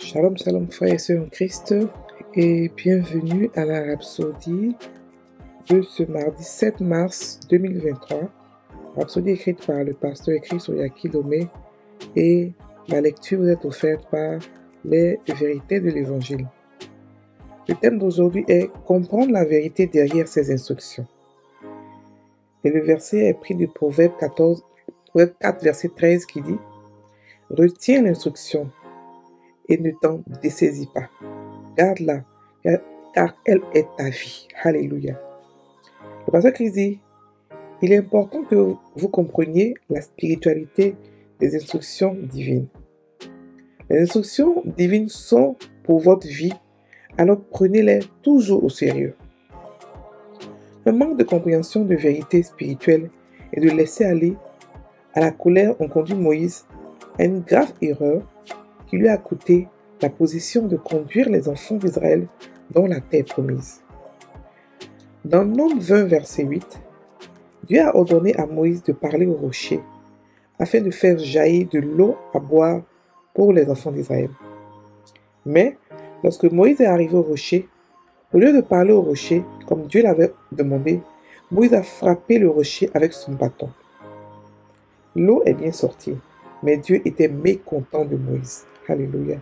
Shalom, shalom, frères et sœurs en Christ, et bienvenue à la Rhapsodie de ce mardi 7 mars 2023. Rhapsodie écrite par le pasteur Chris Oyakilome, et la lecture vous est offerte par les vérités de l'Évangile. Le thème d'aujourd'hui est « Comprendre la vérité derrière ses instructions ». Et le verset est pris du Proverbe 4, verset 13 qui dit « Retiens l'instruction et ne t'en dessaisis pas. Garde-la, car elle est ta vie. » Alléluia. Le pasteur Christ dit, il est important que vous compreniez la spiritualité des instructions divines. Les instructions divines sont pour votre vie, alors prenez-les toujours au sérieux. Un manque de compréhension de vérité spirituelle et de laisser aller à la colère ont conduit Moïse à une grave erreur qui lui a coûté la position de conduire les enfants d'Israël dans la terre promise. Dans Nombre 20, verset 8, Dieu a ordonné à Moïse de parler au rocher afin de faire jaillir de l'eau à boire pour les enfants d'Israël. Mais lorsque Moïse est arrivé au rocher, au lieu de parler au rocher comme Dieu l'avait demandé, Moïse a frappé le rocher avec son bâton. L'eau est bien sortie, mais Dieu était mécontent de Moïse. Alléluia.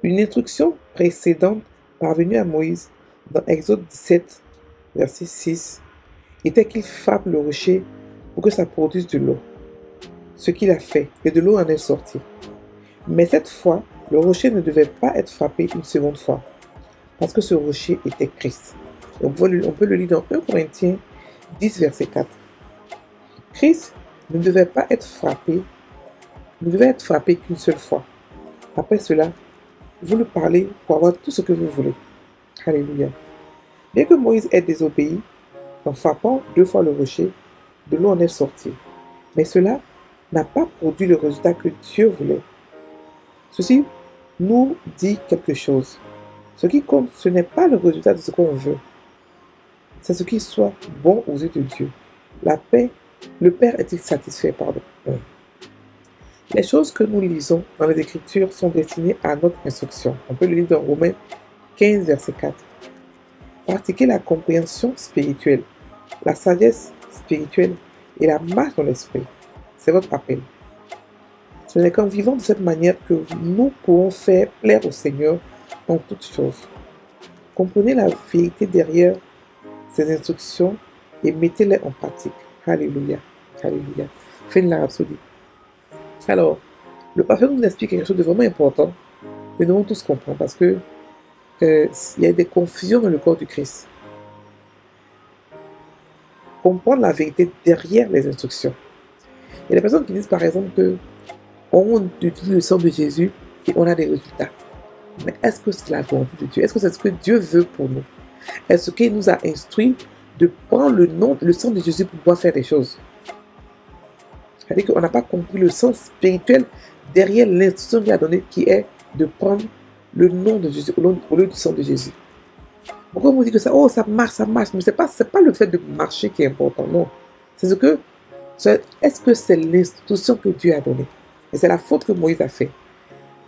Une instruction précédente parvenue à Moïse dans Exode 17, verset 6, était qu'il frappe le rocher pour que ça produise de l'eau. Ce qu'il a fait, et de l'eau en est sortie. Mais cette fois, le rocher ne devait pas être frappé une seconde fois, parce que ce rocher était Christ. On peut le lire dans 1 Corinthiens 10, verset 4. Christ ne devait être frappé qu'une seule fois. Après cela, vous le parlez pour avoir tout ce que vous voulez. Alléluia. Bien que Moïse ait désobéi, en frappant 2 fois le rocher, de l'eau en est sortie. Mais cela n'a pas produit le résultat que Dieu voulait. Ceci nous dit quelque chose. Ce qui compte, ce n'est pas le résultat de ce qu'on veut. C'est ce qui soit bon aux yeux de Dieu. La paix, le Père est-il satisfait, pardon. Les choses que nous lisons dans les Écritures sont destinées à notre instruction. On peut le lire dans Romains 15, verset 4. Pratiquez la compréhension spirituelle, la sagesse spirituelle et la marche dans l'esprit. C'est votre appel. Ce n'est qu'en vivant de cette manière que nous pourrons faire plaire au Seigneur en toutes choses. Comprenez la vérité derrière ces instructions et mettez-les en pratique. Alléluia. Alléluia. Fin de la Rhapsodie. Alors, le pasteur nous explique quelque chose de vraiment important que nous devons tous comprendre parce que il y a des confusions dans le corps du Christ. Comprendre la vérité derrière les instructions. Il y a des personnes qui disent par exemple que on utilise le sang de Jésus et on a des résultats. Mais est-ce que c'est la volonté de Dieu? Est-ce que c'est ce que Dieu veut pour nous? Est-ce qu'il nous a instruit de prendre le sang de Jésus pour pouvoir faire des choses? C'est-à-dire qu'on n'a pas compris le sens spirituel derrière l'instruction qu'il a donnée, qui est de prendre le nom de Jésus au lieu du sang de Jésus. Pourquoi on vous dit que ça marche, mais c'est pas le fait de marcher qui est important, non. Est-ce que c'est l'instruction que Dieu a donnée? Et c'est la faute que Moïse a fait.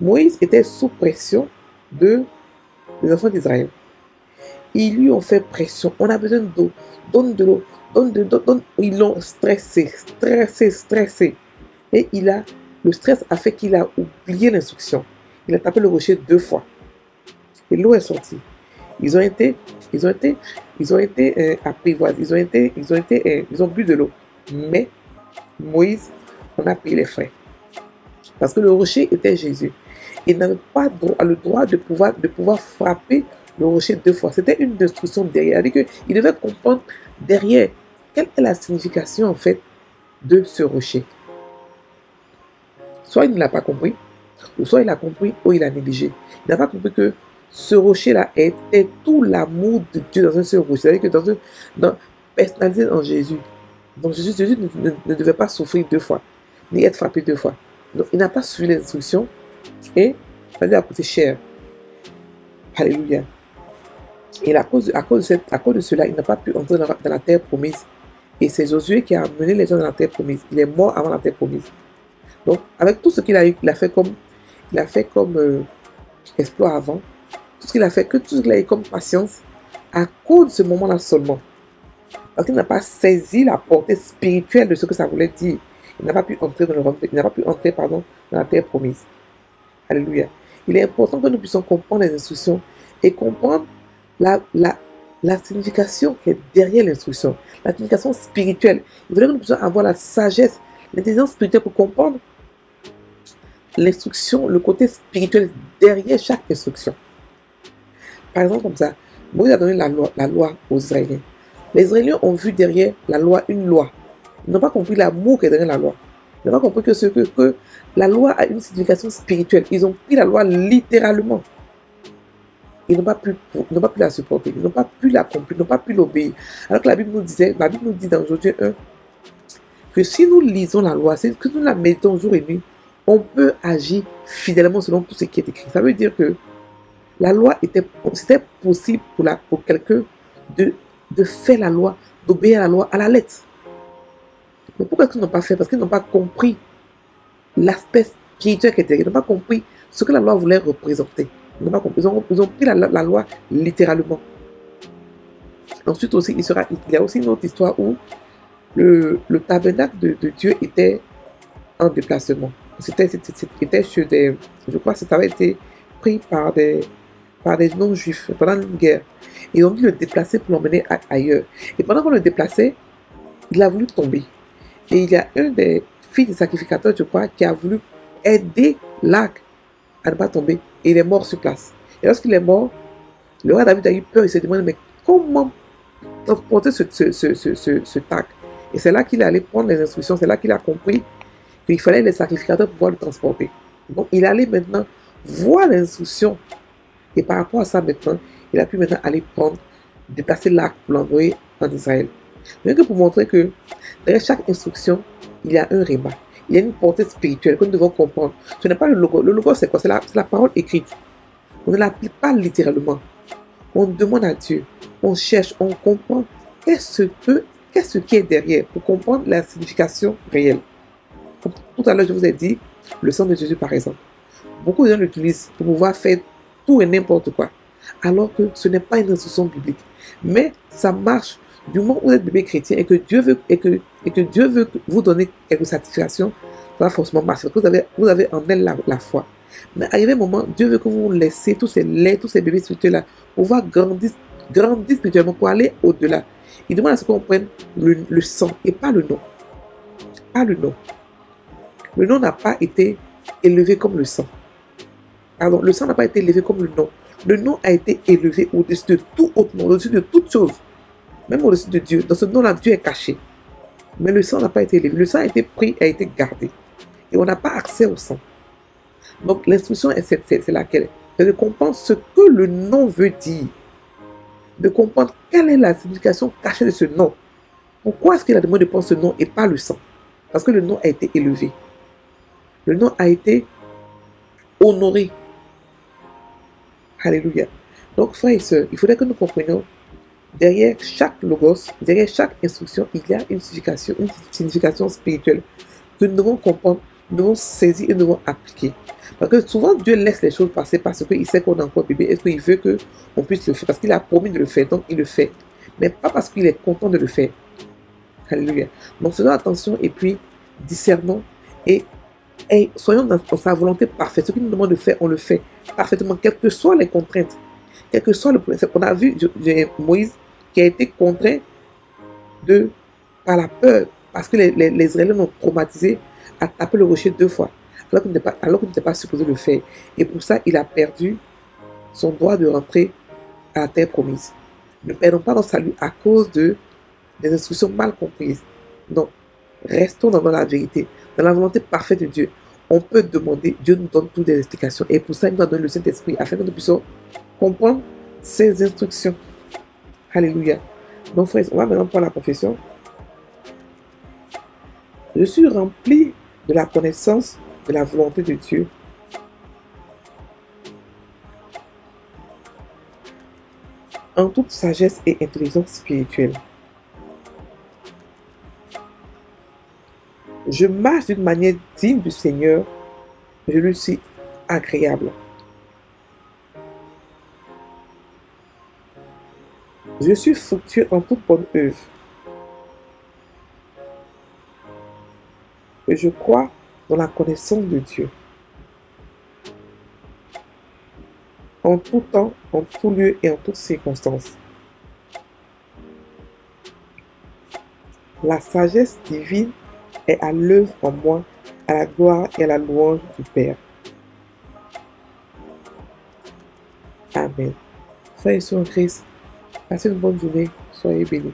Moïse était sous pression des enfants d'Israël. Ils lui ont fait pression. On a besoin d'eau. Donne de l'eau. Donne. Ils l'ont stressé. Et le stress a fait qu'il a oublié l'instruction. Il a tapé le rocher 2 fois. Et l'eau est sortie. Ils ont été apprivoisés. Ils ont bu de l'eau. Mais Moïse, on a payé les frais. Parce que le rocher était Jésus. Il n'avait pas le droit de pouvoir frapper le rocher 2 fois. C'était une instruction derrière. C'est-à-dire qu'il devait comprendre derrière quelle est la signification en fait de ce rocher. Soit il ne l'a pas compris, ou soit il a compris ou il a négligé. Il n'a pas compris que ce rocher-là était tout l'amour de Dieu dans un seul rocher. C'est-à-dire que personnalisé en Jésus. Donc Jésus ne devait pas souffrir 2 fois, ni être frappé 2 fois. Donc il n'a pas suivi les instructions et ça lui a coûté cher. Alléluia. Et à cause de cela, il n'a pas pu entrer dans la terre promise. Et c'est Josué qui a amené les gens dans la terre promise. Il est mort avant la terre promise. Donc, avec tout ce qu'il a eu, il a fait comme qu'il a fait comme exploit avant, tout ce qu'il a fait, tout ce qu'il a eu comme patience, à cause de ce moment-là seulement. Parce qu'il n'a pas saisi la portée spirituelle de ce que ça voulait dire. Il n'a pas pu entrer dans la terre promise. Alléluia. Il est important que nous puissions comprendre les instructions et comprendre la signification qui est derrière l'instruction, la signification spirituelle. Il faudrait que nous puissions avoir la sagesse, l'intelligence spirituelle pour comprendre l'instruction, le côté spirituel derrière chaque instruction. Par exemple, comme ça, Moïse a donné la loi aux Israéliens. Les Israéliens ont vu derrière la loi une loi. Ils n'ont pas compris l'amour qui est derrière la loi. Ils n'ont pas compris que la loi a une signification spirituelle. Ils ont pris la loi littéralement. Ils n'ont pas pu la supporter. Ils n'ont pas pu la comprendre. Ils n'ont pas pu l'obéir. Alors que la Bible nous dit dans Josué 1 que si nous lisons la loi, que nous la mettons jour et nuit, on peut agir fidèlement selon tout ce qui est écrit. Ça veut dire que la loi c'était possible pour quelqu'un de faire la loi, d'obéir à la loi à la lettre. Mais pourquoi est-ce qu'ils n'ont pas fait? Parce qu'ils n'ont pas compris l'aspect spirituel qui était. Ils n'ont pas compris ce que la loi voulait représenter. Ils n'ont pas compris. Ils ont pris la loi littéralement. Ensuite aussi, il y a aussi une autre histoire où le tabernacle de Dieu était en déplacement. C'était chez des... Je crois que ça avait été pris par des non-juifs pendant une guerre. Ils ont dû le déplacer pour l'emmener ailleurs. Et pendant qu'on le déplaçait, il a voulu tomber. Et il y a un des fils des sacrificateurs, je crois, qui a voulu aider l'arc à ne pas tomber. Et il est mort sur place. Et lorsqu'il est mort, le roi David a eu peur. Il s'est demandé, mais comment transporter ce tac? Et c'est là qu'il est allé prendre les instructions. C'est là qu'il a compris qu'il fallait les sacrificateurs pour pouvoir le transporter. Donc il allait maintenant voir les instructions. Et par rapport à ça maintenant, il a pu maintenant aller déplacer l'arc pour l'envoyer en Israël. Rien que pour montrer que derrière chaque instruction, il y a un réma. Il y a une portée spirituelle que nous devons comprendre. Ce n'est pas le logo. Le logo, c'est quoi? C'est la parole écrite. On ne l'applique pas littéralement. On demande à Dieu. On cherche, on comprend qu'est-ce qui est derrière pour comprendre la signification réelle. Comme tout à l'heure, je vous ai dit le sang de Jésus, par exemple. Beaucoup de gens l'utilisent pour pouvoir faire tout et n'importe quoi. Alors que ce n'est pas une instruction biblique. Mais ça marche du moment où vous êtes bébé chrétien et que Dieu veut vous donner quelques satisfactions, ça va forcément marcher. Parce que vous avez en elle la foi. Mais arrivé un moment, Dieu veut que vous laissez tous ces bébés spirituels-là pour pouvoir grandir spirituellement, pour aller au-delà. Il demande à ce qu'on prenne le sang et pas le nom. Pas le nom. Le nom n'a pas été élevé comme le sang. Pardon, le sang n'a pas été élevé comme le nom. Le nom a été élevé au-dessus de tout autre nom, au-dessus de toute chose. Même au-dessus de Dieu. Dans ce nom-là, Dieu est caché. Mais le sang n'a pas été élevé. Le sang a été pris, a été gardé. Et on n'a pas accès au sang. Donc l'instruction, c'est laquelle? C'est de comprendre ce que le nom veut dire. De comprendre quelle est la signification cachée de ce nom. Pourquoi est-ce qu'il a demandé de prendre ce nom et pas le sang? Parce que le nom a été élevé. Le nom a été honoré. Alléluia. Donc, frères et sœurs, il faudrait que nous comprenions, derrière chaque logos, derrière chaque instruction, il y a une signification spirituelle que nous devons comprendre, nous devons saisir et nous devons appliquer. Parce que souvent, Dieu laisse les choses passer parce qu'il sait qu'on est encore bébé et qu'il veut qu'on puisse le faire. Parce qu'il a promis de le faire, donc il le fait. Mais pas parce qu'il est content de le faire. Alléluia. Donc, faisons attention et puis discernons et soyons dans sa volonté parfaite. Ce qu'il nous demande de faire, on le fait parfaitement, quelles que soient les contraintes, quel que soit le problème. On a vu Moïse qui a été contraint par la peur, parce que les Israéliens l'ont traumatisé à taper le rocher 2 fois, alors qu'il n'était pas supposé le faire. Et pour ça, il a perdu son droit de rentrer à la terre promise. Ne perdons pas notre salut à cause des instructions mal comprises. Donc, restons dans la vérité, dans la volonté parfaite de Dieu. On peut demander, Dieu nous donne toutes les explications. Et pour ça, il nous a donné le Saint-Esprit, afin que nous puissions comprendre ces instructions. Alléluia. Donc, frères, on va maintenant prendre la confession. Je suis rempli de la connaissance de la volonté de Dieu. En toute sagesse et intelligence spirituelle. Je marche d'une manière digne du Seigneur. Je lui suis agréable. Je suis fructueux en toute bonne œuvre. Et je crois dans la connaissance de Dieu. En tout temps, en tout lieu et en toutes circonstances. La sagesse divine est à l'œuvre en moi, à la gloire et à la louange du Père. Amen. Frères et sœurs en Christ, passez une bonne journée, soyez bénis.